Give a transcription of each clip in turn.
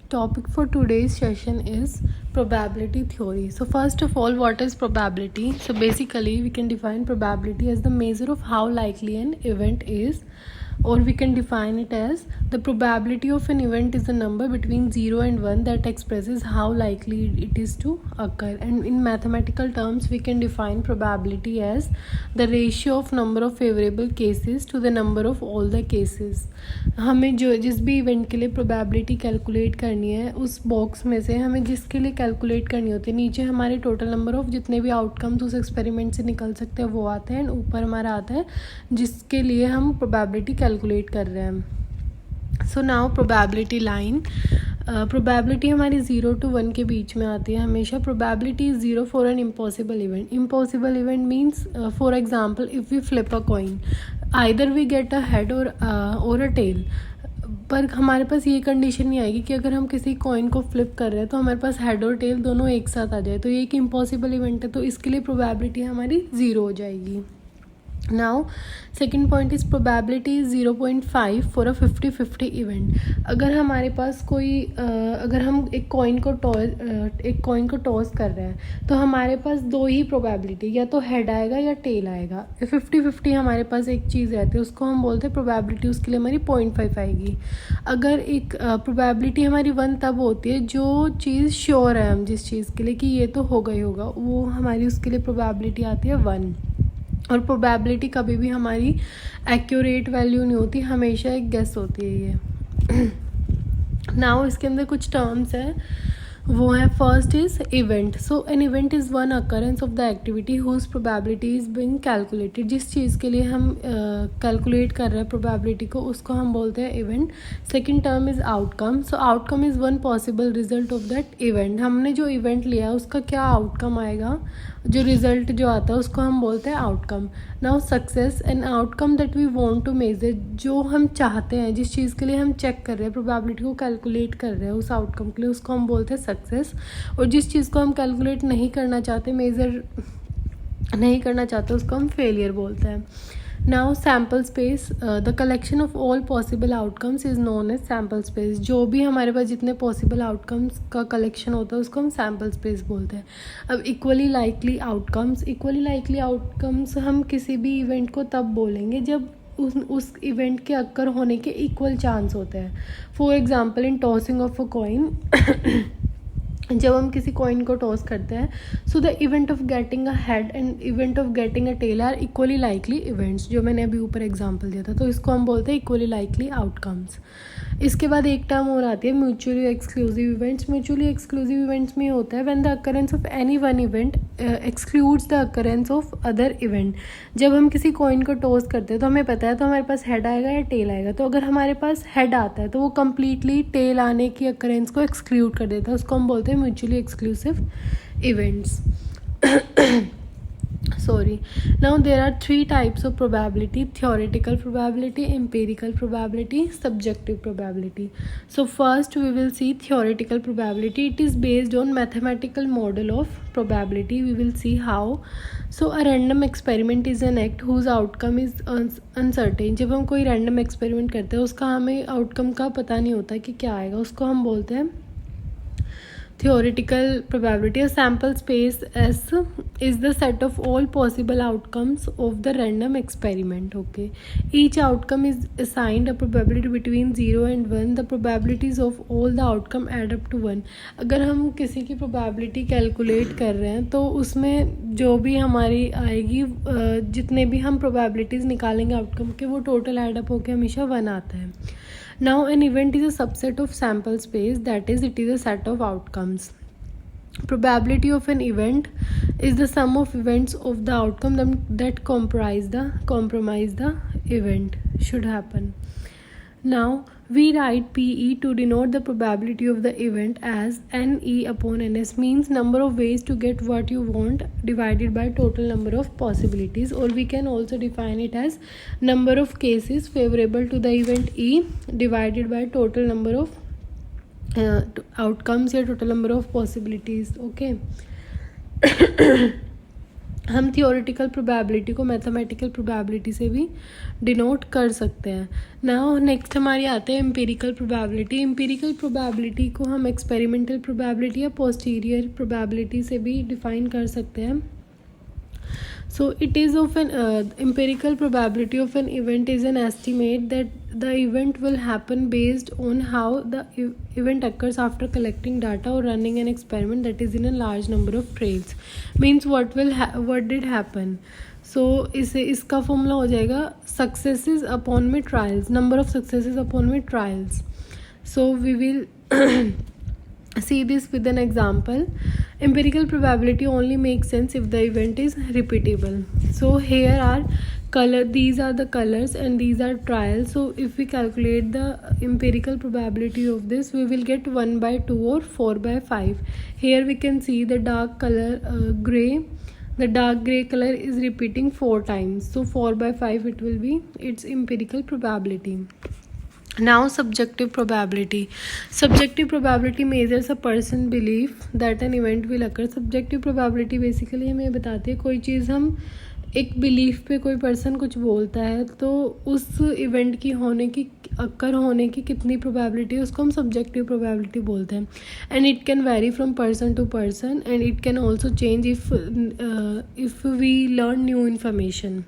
Topic for today's session is probability theory. So first of all, what is probability? So basically we can define probability as the measure of how likely an event is, or we can define it as the probability of an event is a number between 0 and 1 that expresses how likely it is to occur. And in mathematical terms we can define probability as the ratio of number of favorable cases to the number of all the cases. हमें जो जिस भी event के लिए probability calculate करनी है उस box में से हमें जिसके लिए कैलकुलेट करनी होती है, नीचे हमारे टोटल नंबर ऑफ जितने भी आउटकम्स उस एक्सपेरिमेंट से निकल सकते हैं वो आते हैं, एंड ऊपर हमारा आता है जिसके लिए हम प्रोबेबिलिटी कैलकुलेट कर रहे हैं. So now probability line. Probability हमारी 0 to 1 के बीच में आती है हमेशा. Probability is 0 for an impossible event. Impossible event means for example if we flip a coin, either we get a head or a tell. पर हमारे पास ये कंडीशन नहीं आएगी कि अगर हम किसी कॉइन को फ्लिप कर रहे हैं तो हमारे पास हेड और टेल दोनों एक साथ आ जाए, तो ये एक इम्पॉसिबल इवेंट है, तो इसके लिए प्रोबेबिलिटी हमारी 0 हो जाएगी. Now second point is probability is 0.5 for a 50-50 event. अगर हमारे पास कोई अगर हम एक कॉइन को टॉस कर रहे हैं तो हमारे पास दो ही प्रोबेबिलिटी, या तो हेड आएगा या टेल आएगा. 50-50 हमारे पास एक चीज़ रहती है, उसको हम बोलते हैं प्रोबेबिलिटी, उसके लिए हमारी 0.5 आएगी. अगर एक प्रोबेबिलिटी हमारी 1 तब होती है जो चीज़ श्योर है हम जिस चीज़ के लिए कि ये तो होगा ही होगा, वो हमारी उसके लिए प्रोबेबिलिटी आती है 1. और प्रोबेबिलिटी कभी भी हमारी एक्यूरेट वैल्यू नहीं होती, हमेशा एक गेस होती है ये. नाउ इसके अंदर कुछ टर्म्स हैं, वो है first is event. So an event is one occurrence of the activity whose probability is being calculated. जिस चीज़ के लिए हम कैलकुलेट कर रहे हैं प्रोबेबिलिटी को, उसको हम बोलते हैं event. Second term is outcome. So outcome is one possible result of that event. हमने जो इवेंट लिया उसका क्या आउटकम आएगा, जो रिजल्ट जो आता है उसको हम बोलते हैं outcome. Now success, an outcome that we want to measure. जो हम चाहते हैं, जिस चीज़ के लिए हम चेक कर रहे हैं, प्रोबेबिलिटी को कैलकुलेट कर रहे हैं उस आउटकम के लिए, उसको हम बोलते हैं सक्सेस. और जिस चीज़ को हम कैलकुलेट नहीं करना चाहते, मेज़र नहीं करना चाहते, उसको हम फेलियर बोलते हैं. Now sample space, the collection of all possible outcomes is known as sample space. जो भी हमारे पास जितने पॉसिबल आउटकम्स का कलेक्शन होता है उसको हम सैम्पल स्पेस बोलते हैं. अब इक्वली लाइकली आउटकम्स हम किसी भी इवेंट को तब बोलेंगे जब उस इवेंट के अक्कर होने के इक्वल चांस होते हैं. For example in tossing of a coin, जब हम किसी कॉइन को टॉस करते हैं, so the event of getting a head and event of getting a tail are equally likely events. जो मैंने अभी ऊपर एग्जांपल दिया था, तो इसको हम बोलते हैं इक्वली लाइकली आउटकम्स. इसके बाद एक टर्म और आती है mutually exclusive events. Mutually exclusive events में होता है when the occurrence of any one event excludes the occurrence of other event. जब हम किसी कॉइन को टॉस करते हैं तो हमें पता है तो हमारे पास हेड आएगा या टेल आएगा, तो अगर हमारे पास हेड आता है तो वो कम्प्लीटली टेल आने की अकरेंस को एक्सक्लूड कर देता है, उसको हम बोलते हैं mutually exclusive events. Sorry. Now there are 3 types of probability: theoretical probability, empirical probability, subjective probability. So first we will see theoretical probability. It is based on mathematical model of probability. We will see how. So a random experiment is an act whose outcome is uncertain. जब हम कोई random experiment करते हैं उसका हमें outcome का पता नहीं होता कि क्या आएगा, उसको हम बोलते हैं theoretical probability. A sample space S is the set of all possible outcomes of the random experiment. Okay, each outcome is assigned a probability between 0 and 1. The probabilities of all the outcome add up to 1. अगर हम किसी की probability calculate कर रहे हैं तो उसमें जो भी हमारी आएगी, जितने भी हम probabilities निकालेंगे outcome के, वो total add up होके हमेशा 1 आता है. Now an event is a subset of sample space, that is, it is a set of outcomes. Probability of an event is the sum of events of the outcome that comprise the event should happen. Now we write PE to denote the probability of the event as NE upon NS, means number of ways to get what you want divided by total number of possibilities, or we can also define it as number of cases favorable to the event E divided by total number of outcomes या total number of possibilities. Okay. हम theoretical probability को mathematical probability से भी denote कर सकते हैं. Now next हमारी आते हैं एम्पिरिकल प्रोबेबिलिटी. एम्पिरिकल प्रोबेबिलिटी को हम एक्सपेरिमेंटल प्रोबेबिलिटी या पोस्टीरियर प्रोबेबिलिटी से भी डिफाइन कर सकते हैं. So it is of an empirical probability of an event is an estimate that the event will happen based on how the event occurs after collecting data or running an experiment that is in a large number of trials. Means what did happen. So इसका formula हो जाएगा successes upon में trials, number of successes upon में trials. So we will see this with an example. Empirical probability only makes sense if the event is repeatable. So here are these are the colors and these are trials. So if we calculate the empirical probability of this, we will get 1/2 or 4/5. Here we can see the dark color gray. The dark gray color is repeating 4 times. So 4/5 it will be its empirical probability. Now subjective probability. Subjective probability measures a person belief that an event will occur. Subjective probability basically हमें बताती है कोई चीज़ हम एक belief पे कोई person कुछ बोलता है तो उस इवेंट की अक्कर होने की कितनी प्रोबेबिलिटी है उसको हम सब्जेक्टिव प्रोबेबिलिटी बोलते हैं. And it can vary from person to person and it can also change if we learn new information.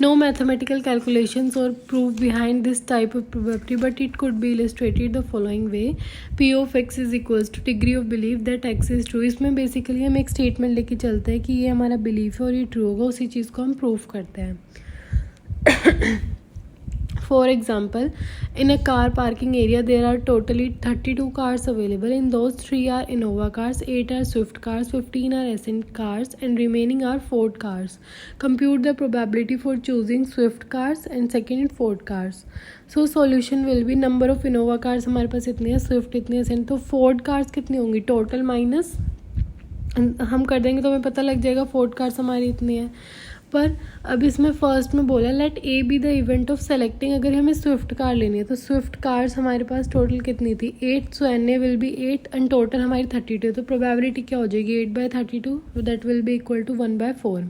No mathematical calculations or proof behind this type of probability, but it could be illustrated the following way. P of x is equals to degree of belief that x is true. इसमें basically हम एक statement लेके चलते हैं कि ये हमारा belief है और ये ट्रू होगा, उसी चीज़ को हम प्रूफ करते हैं. For example, in a car parking area, there are totally 32 cars available. In those 3 are Innova cars, 8 are Swift cars, 15 are Ascent cars, and remaining are Ford cars. Compute the probability for choosing Swift cars and second Ford cars. So solution will be number of Innova cars हमारे पास इतनी है, Swift इतनी है, Ascent. तो Ford cars कितनी होंगी total minus हम कर देंगे तो हमें पता लग जाएगा Ford cars हमारी इतनी है. पर अब इसमें फर्स्ट में बोला let A be the event of selecting. अगर हमें स्विफ्ट कार लेनी है तो स्विफ्ट कार्स हमारे पास टोटल कितनी थी 8. So N A will be 8 and total हमारी 32. तो प्रोबेबिलिटी क्या हो जाएगी 8/32 that will be equal to 1/4.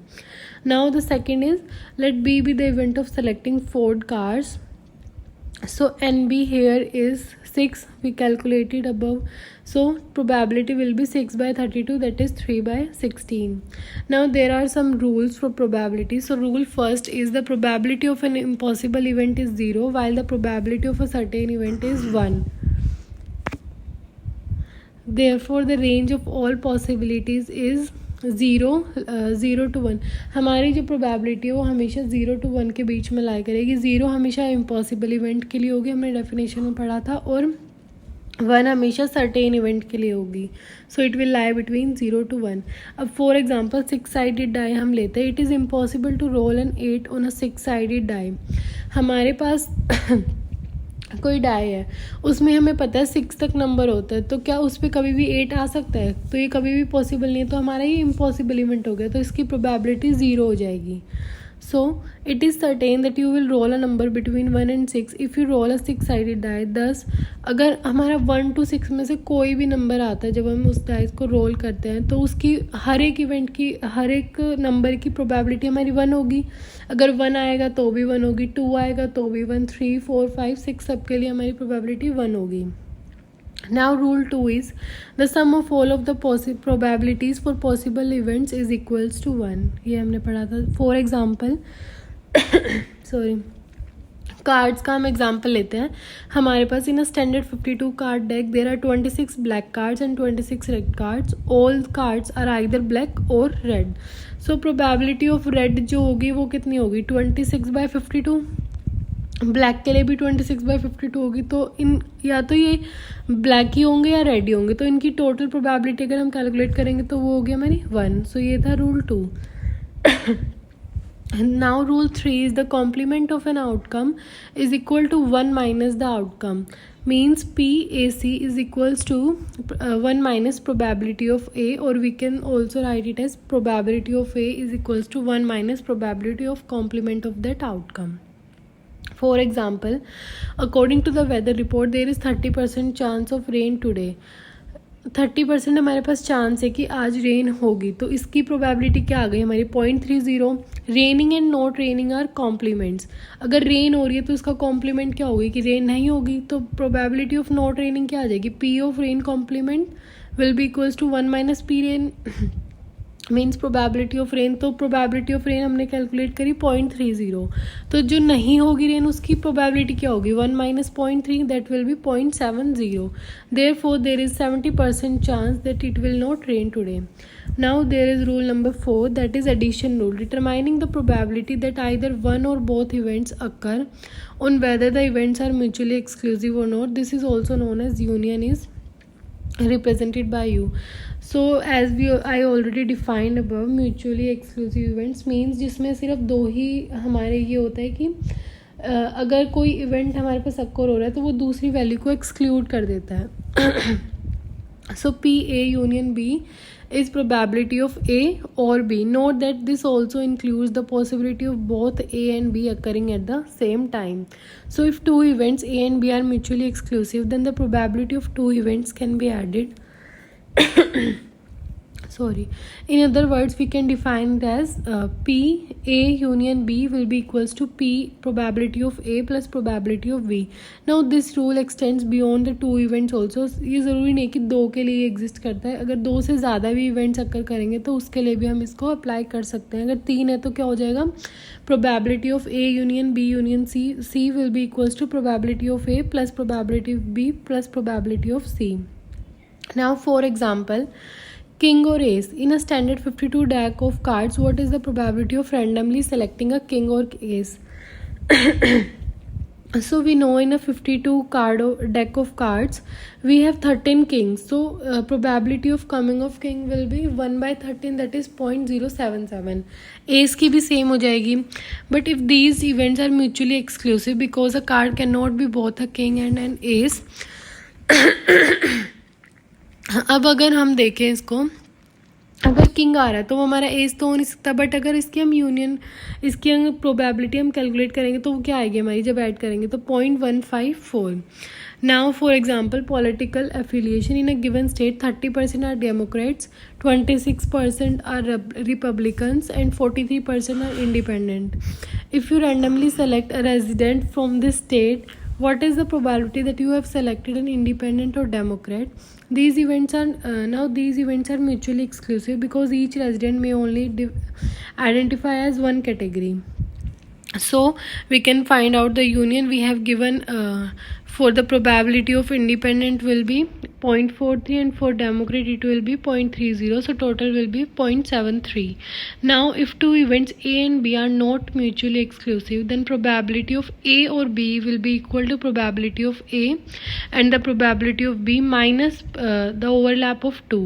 Now the second is let be the event of selecting Ford cars. So NB here is 6, we calculated above. So probability will be 6/32, that is 3/16. Now there are some rules for probability. So rule first is the probability of an impossible event is 0 while the probability of a certain event is 1. Therefore the range of all possibilities is 0 to 1. हमारी जो probability है वो हमेशा 0 to 1 के बीच में लाई करेगी. 0 हमेशा impossible event के लिए होगी, हमने डेफिनेशन में पढ़ा था, और 1 हमेशा सर्टेन इवेंट के लिए होगी. सो it will lie between 0 to 1. अब फॉर एग्जांपल 6-sided डाई हम लेते हैं. It is impossible to roll an 8 on a 6-sided die. हमारे पास कोई डाई है, उसमें हमें पता है 6 तक नंबर होता है, तो क्या उस पर कभी भी 8 आ सकता है? तो ये कभी भी पॉसिबल नहीं है, तो हमारा ये इम्पॉसिबल इवेंट हो गया, तो इसकी प्रोबेबिलिटी 0 हो जाएगी. So it is certain that you will roll a number between 1 and 6 if you roll a 6-sided die. 10 अगर हमारा 1 to 6 में से कोई भी नंबर आता है जब हम उस डाइस को रोल करते हैं तो उसकी हर एक इवेंट की हर एक नंबर की प्रोबेबिलिटी हमारी 1 होगी. अगर 1 आएगा तो भी 1 होगी, 2 आएगा तो भी 1, 3, 4, 5, 6 सबके लिए हमारी प्रोबेबिलिटी 1 होगी. Now rule 2 is the sum of all of the probabilities for possible events is equals to 1. ये हमने पढ़ा था. For example सॉरी कार्ड्स का हम एग्जाम्पल लेते हैं. हमारे पास in a standard 52 card deck there are 26 black cards and 26 red cards. All cards are either black or red. So probability of red जो होगी वो कितनी होगी 26/52. ब्लैक के लिए भी 26/52 होगी. तो इन या तो ये ब्लैक ही होंगे या रेड ही होंगे, तो इनकी टोटल प्रोबेबिलिटी अगर हम कैलकुलेट करेंगे तो वो हो गया हमारी 1. सो ये था rule 2. Now rule 3 is the complement of an outcome is equal to 1 minus the outcome. Means PAC is equals to 1 minus probability of A, or we can also write it as probability of A is equals to 1 minus probability of complement of that outcome. For example, according to the weather report, there is 30% chance of rain today. 30% हमारे पास chance है कि आज rain होगी, तो इसकी probability क्या आ गई हमारी 0.30. Raining and not raining are complements. अगर रेन हो रही है तो इसका कॉम्प्लीमेंट क्या होगी कि रेन नहीं होगी, तो प्रोबेबिलिटी ऑफ नॉट रेनिंग क्या आ जाएगी, P of rain complement will be equals to 1 minus P rain means probability of rain. तो प्रोबेबिलिटी ऑफ रेन हमने कैलकुलेट करी 0.30. तो जो नहीं होगी रेन उसकी प्रोबेबिलिटी क्या होगी 1 minus 0.3, that will be 0.70. Therefore there is 70% chance that it will not rain today. Now there is rule number 4, that is addition rule, determining the probability that either one or both events occur on whether the events are mutually exclusive or not. This is also known as union is represented by U. So as I already defined above, mutually exclusive events means जिसमें सिर्फ दो ही हमारे ये होता है कि अगर कोई इवेंट हमारे पास अक्कर हो रहा है तो वो दूसरी वैल्यू को एक्सक्लूड कर देता है. So P A union B is probability of A or B. Note that this also includes the possibility of both A and B occurring at the same time. So if two events A and B are mutually exclusive, then the probability of two events can be added. In other words, we can define it as P A union B will be equals to P probability of A plus probability of B. Now this rule extends beyond the two events also. ये ज़रूरी नहीं कि दो के लिए exist करता है, अगर दो से ज़्यादा भी इवेंट्स अक्कर करेंगे तो उसके लिए भी हम इसको अप्लाई कर सकते हैं. अगर 3 है तो क्या हो जाएगा, probability of A union B union C will be equals to probability of A plus probability of B plus probability of C. Now for example, king or ace. In a standard 52 deck of cards, what is the probability of randomly selecting a king or ace? So we know in a 52 deck of cards we have 13 kings. So probability of coming of king will be 1 by 13, that is 0.077. Ace की भी same हो जाएगी. But if these events are mutually exclusive, because a card cannot be both a king and an ace. अब अगर हम देखें इसको, अगर किंग आ रहा है तो वो हमारा एस तो हो नहीं सकता, बट अगर इसकी हम प्रोबेबिलिटी हम कैलकुलेट करेंगे तो वो क्या आएगी हमारी, जब ऐड करेंगे तो 0.154. Now for example, political affiliation in a given state 30% are Democrats, 26% are Republicans and 43% are independent. If you randomly select a resident from this state, what is the probability that you have selected an independent or democrat? These events are mutually exclusive because each resident may only identify as one category. So we can find out the union. We have given for the probability of independent will be 0.43 and for democrat it will be 0.30. So total will be 0.73. Now if two events A and B are not mutually exclusive, then probability of A or B will be equal to probability of A and the probability of B minus the overlap of 2.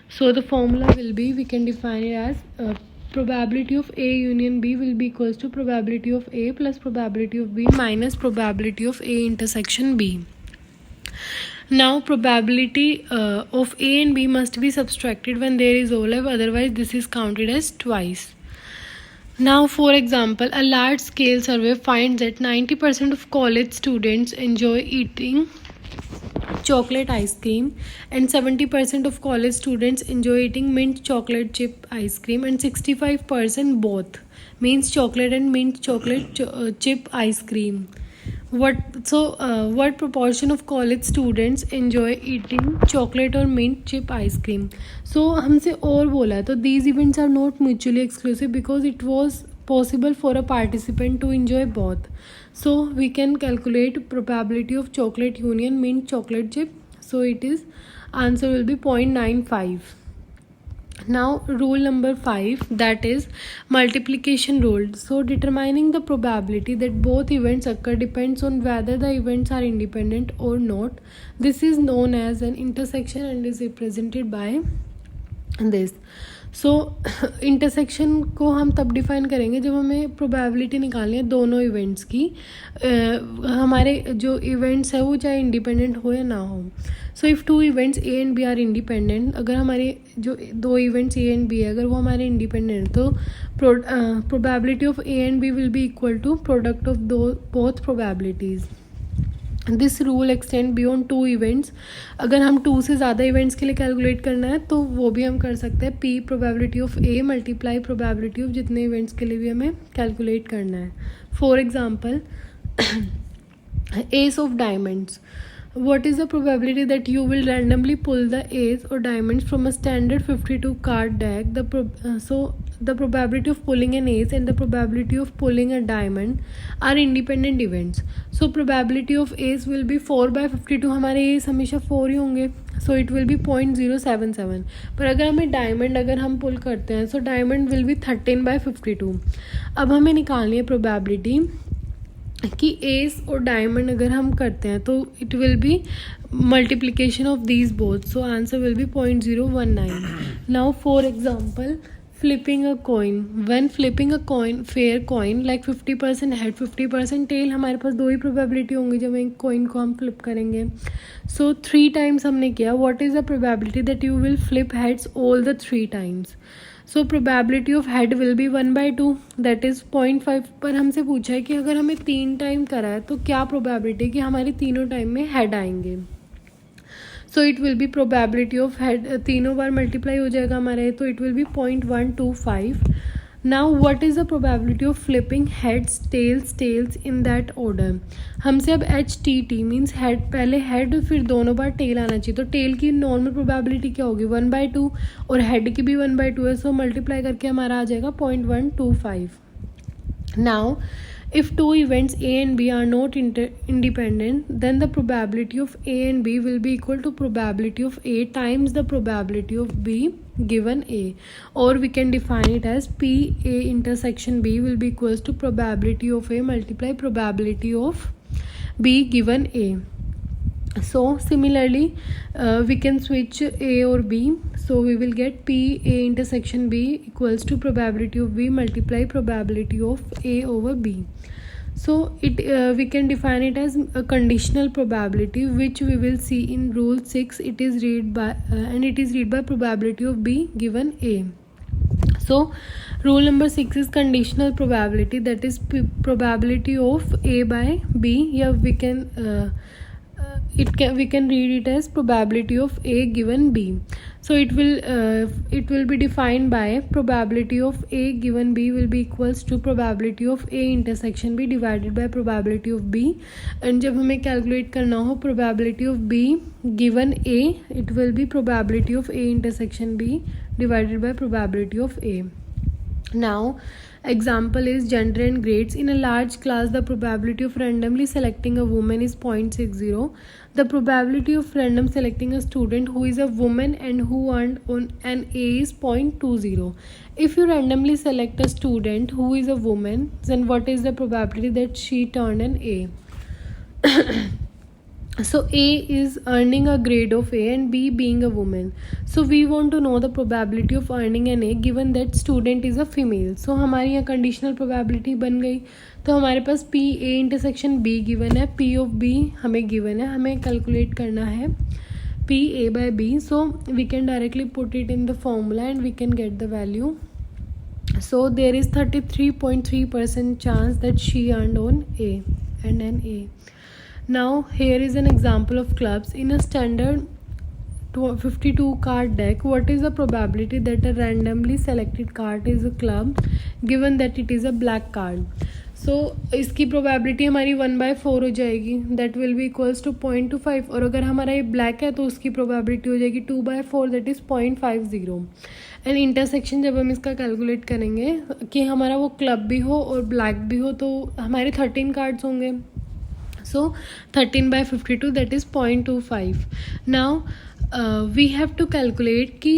So the formula will be, we can define it as probability of A union B will be equals to probability of A plus probability of B minus probability of A intersection B. Now probability of A and B must be subtracted when there is overlap, otherwise this is counted as twice. Now for example, a large scale survey finds that 90% of college students enjoy eating chocolate ice cream and 70% of college students enjoy eating mint chocolate chip ice cream and 65% both, means chocolate and mint chocolate chip ice cream. What proportion of college students enjoy eating chocolate or mint chip ice cream? So हमसे और बोला है, तो these events are not mutually exclusive because it was possible for a participant to enjoy both. So we can calculate probability of chocolate union mint chocolate chip. So it is, answer will be 0.95. Now rule number 5, that is multiplication rule. So determining the probability that both events occur depends on whether the events are independent or not. This is known as an intersection and is represented by this. So intersection को हम तब define करेंगे जब हमें probability निकालनी है दोनों events की. हमारे जो इवेंट्स है वो चाहे इंडिपेंडेंट हो या ना हो. So if two events A and B are independent, अगर हमारे जो दो इवेंट्स ए एंड बी है अगर वो हमारे इंडिपेंडेंट, तो probability of A and B will be equal to product of both probabilities. This rule extend beyond 2 events. अगर हम 2 से ज़्यादा इवेंट्स के लिए कैलकुलेट करना है तो वो भी हम कर सकते हैं. P probability of A multiply probability of जितने इवेंट्स के लिए भी हमें कैलकुलेट करना है. For example, ace of diamonds. What is the probability that you will randomly pull the ace or diamonds from a standard 52 card deck? The probability of pulling an ace and the probability of pulling a diamond are independent events. So probability of ace will be 4 by 52. हमारे ace हमेशा 4 ही होंगे. So it will be 0.077. पर अगर हमें diamond अगर हम पुल करते हैं, so diamond will be 13 by 52. अब हमें निकालनी है प्रोबेबिलिटी कि एस और डायमंड अगर हम करते हैं तो it will be multiplication of these both. So answer will be 0.019. Now for example, flipping a coin. When flipping a coin, fair coin, like 50% head 50% tail, हमारे पास 2 ही प्रोबेबिलिटी होंगी जब एक कॉइन को हम फ्लिप करेंगे. सो 3 टाइम्स हमने किया. What is the probability that you will flip heads all the 3 times? So probability of head will be 1/2, that is 0.5. पर हमसे पूछा है कि अगर हमें 3 टाइम करा है तो क्या प्रोबेबिलिटी है कि हमारे तीनों टाइम में हेड आएंगे. So it will be probability of head, तीनों बार मल्टीप्लाई हो जाएगा हमारे, तो it will be 0.125. Now what is the probability of flipping heads tails in that order? हमसे अब HTT मीन्स हेड, पहले हेड फिर दोनों बार टेल आना चाहिए. तो टेल की नॉर्मल प्रोबेबिलिटी क्या होगी? 1/2 और हेड की भी 1/2 है. सो मल्टीप्लाई करके हमारा आ जाएगा 0.125. Now if 2 events A and B are not independent, then the probability of A and B will be equal to probability of A times the probability of B given A, or we can define it as P A intersection B will be equals to probability of A multiply probability of B given A. So similarly we can switch A or B. So we will get P A intersection B equals to probability of B multiply probability of A over B. So we can define it as a conditional probability, which we will see in rule 6. It is read by probability of B given A. So rule number 6 is conditional probability, that is probability of A by B. Here we can we can read it as probability of A given B. So it will be defined by probability of A given B will be equals to probability of A intersection B divided by probability of B. And जब हमें calculate करना हो probability of B given A, it will be probability of A intersection B divided by probability of A. Now example is gender and grades. In a large class, the probability of randomly selecting a woman is 0.60. The probability of random selecting a student who is a woman and who earned on an A is 0.20. If you randomly select a student who is a woman, then what is the probability that she turned an A? So A is earning a grade of A and B being a woman. So we want to know the probability of earning an A given that student is a female. So हमारी यहाँ conditional probability बन गई. तो हमारे पास P A intersection B given है, P of B हमें given है, हमें calculate करना है P A by B. So we can directly put it in the formula and we can get the value. So there is 33.3% chance that she earned on A and an A. Now here is an example of clubs. In a standard 52 card deck, what is the probability that a randomly selected card is a club given that it is a black card? So इसकी probability हमारी 1/4 हो जाएगी, that will be equals to 0.25. और अगर हमारा ये black है तो उसकी probability हो जाएगी 2/4, that is 0.50. एंड इंटरसेक्शन जब हम इसका कैलकुलेट करेंगे कि हमारा वो क्लब भी हो और ब्लैक भी हो तो हमारे 13 कार्ड्स होंगे. So 13 by 52, that is 0.25. Now we have to calculate कि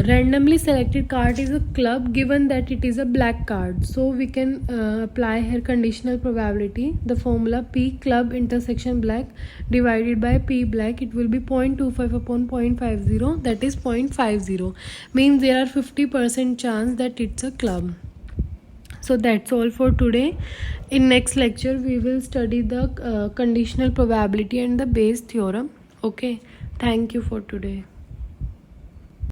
randomly selected card is a club given that it is a black card. So we can apply here conditional probability. The formula P club intersection black divided by P black, it will be 0.25 upon 0.50, that is 0.50. Means there are 50% chance that it's a club. So that's all for today. In next lecture we will study the conditional probability and the Bayes theorem. Okay, thank you for today.